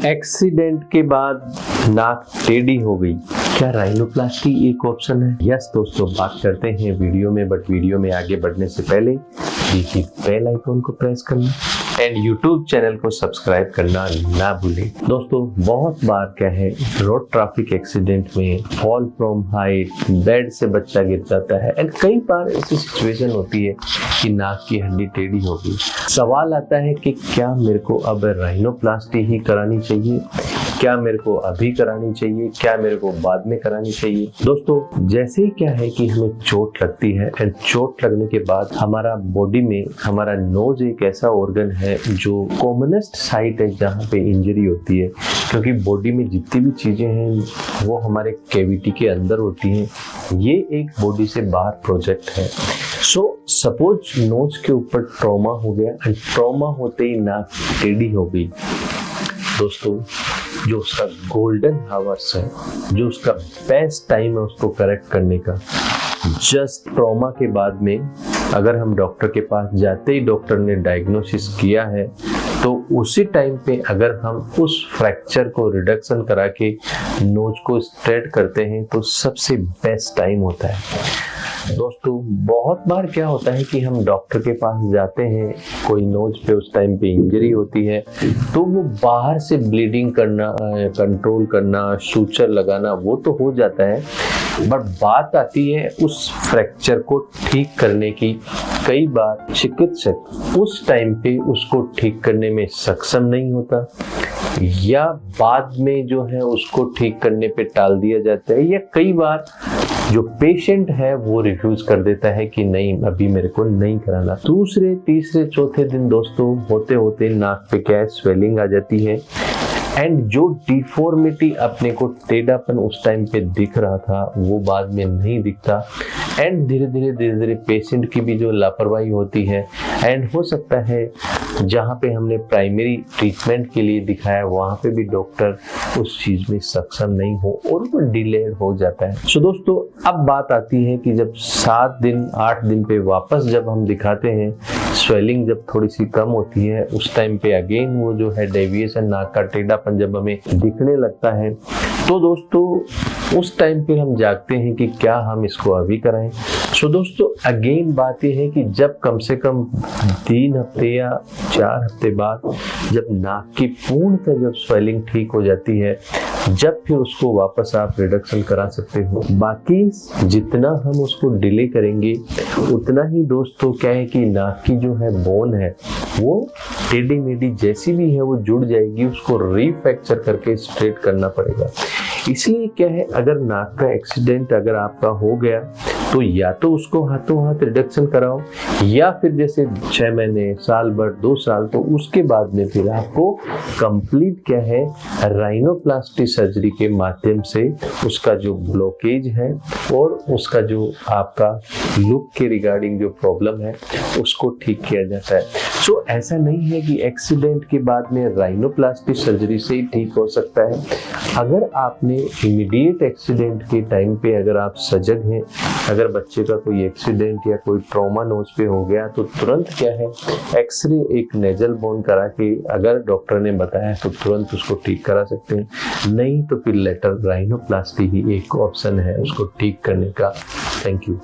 Accident के बाद नाक टेढ़ी हो गई, क्या राइनोप्लास्टी एक ऑप्शन है? यस दोस्तों, बात करते हैं वीडियो में, बट वीडियो में आगे बढ़ने से पहले देखिए बेल आइकन को प्रेस करना एंड यूट्यूब चैनल को सब्सक्राइब करना ना भूलें। दोस्तों बहुत बार क्या है, रोड ट्रैफिक एक्सीडेंट में फॉल फ्रॉम हाइट, बेड से बच्चा गिर जाता है एंड कई बार ऐसी सिचुएशन होती है कि नाक की हड्डी टेढ़ी हो गई। सवाल आता है कि क्या मेरे को अब राइनोप्लास्टी ही करानी चाहिए, क्या मेरे को अभी करानी चाहिए, क्या मेरे को बाद में करानी चाहिए? दोस्तों जैसे ही क्या है कि हमें चोट लगती है एंड चोट लगने के बाद हमारा बॉडी में, हमारा नोज एक ऐसा ऑर्गन है जो कॉमनेस्ट साइट है जहाँ पे इंजरी होती है, क्योंकि बॉडी में जितनी भी चीजें हैं वो हमारे कैविटी के अंदर होती हैं। ये एक बॉडी से बाहर प्रोजेक्ट है। सो सपोज नोज के ऊपर ट्रॉमा हो गया एंड ट्रॉमा होते ही नाक टेढ़ी हो गई। दोस्तों जो उसका गोल्डन हावर्स है, जो उसका बेस्ट टाइम है उसको करेक्ट करने का, जस्ट ट्रॉमा के बाद में अगर हम डॉक्टर के पास जाते ही डॉक्टर ने डायग्नोसिस किया है तो उसी टाइम पे अगर हम उस फ्रैक्चर को रिडक्शन करा के नोज को स्ट्रेट करते हैं तो सबसे बेस्ट टाइम होता है। दोस्तों बहुत बार क्या होता है कि हम डॉक्टर के पास जाते हैं, कोई नोज पे उस टाइम पे इंजरी होती है तो वो बाहर से ब्लीडिंग करना, कंट्रोल करना, सूचर लगाना वो तो हो जाता है, बट बात आती है उस फ्रैक्चर को ठीक करने की। कई बार चिकित्सक उस टाइम पे उसको ठीक करने में सक्षम नहीं होता या बाद में जो है उसको ठीक करने पे टाल दिया जाता है, या कई बार जो पेशेंट है वो रिफ्यूज कर देता है कि नहीं अभी मेरे को नहीं कराना। दूसरे तीसरे चौथे दिन दोस्तों होते होते नाक पे क्या है, स्वेलिंग आ जाती है एंड जो डिफॉर्मिटी अपने को टेढ़ापन उस टाइम पे दिख रहा था वो बाद में नहीं दिखता एंड धीरे धीरे पेशेंट की भी जो लापरवाही होती है एंड हो सकता है जहाँ पे हमने प्राइमरी ट्रीटमेंट के लिए दिखाया वहाँ पे भी डॉक्टर उस चीज में सक्षम नहीं हो और वो डिलेड हो जाता है। सो दोस्तों अब बात आती है कि जब 7 दिन 8 दिन पे वापस जब हम दिखाते हैं, स्वेलिंग जब थोड़ी सी कम होती है उस टाइम पे अगेन वो जो है डेविएशन, नाक का टेढ़ापन जब हमें दिखने लगता है तो दोस्तों उस टाइम पे हम जागते हैं कि क्या हम इसको अभी कराएं। सो दोस्तों अगेन बात यह है कि जब कम से कम 3 हफ्ते या 4 हफ्ते बाद जब नाक की पूर्णतः जब स्वेलिंग ठीक हो जाती है, जब फिर उसको वापस आप रिडक्शन करा सकते हो। बाकी जितना हम उसको डिले करेंगे उतना ही दोस्तों क्या है कि नाक की जो है बोन है वो टेढ़ी मेढ़ी जैसी भी है वो जुड़ जाएगी, उसको रीफ्रैक्चर करके स्ट्रेट करना पड़ेगा। इसलिए क्या है, अगर नाक का एक्सीडेंट अगर आपका हो गया तो या तो उसको हाथों हाथ रिडक्शन कराओ या फिर जैसे 6 महीने, साल भर, 2 साल, तो उसके बाद में फिर आपको कंप्लीट क्या है राइनोप्लास्टी सर्जरी के माध्यम से उसका जो ब्लॉकेज है और उसका जो आपका लुक के रिगार्डिंग जो प्रॉब्लम है उसको ठीक किया जाता है। सो ऐसा नहीं है कि एक्सीडेंट के बाद में राइनोप्लास्टी सर्जरी से ही ठीक हो सकता है। अगर आपने इमीडिएट एक्सीडेंट के टाइम पे अगर आप सजग हैं, अगर बच्चे का कोई एक्सीडेंट या कोई ट्रॉमा नोज पे हो गया तो तुरंत क्या है एक्सरे, एक नेजल बोन करा के अगर डॉक्टर ने बताया तो तुरंत उसको ठीक करा सकते हैं, नहीं तो फिर लेटर राइनोप्लास्टी ही एक ऑप्शन है उसको ठीक करने का। Thank you.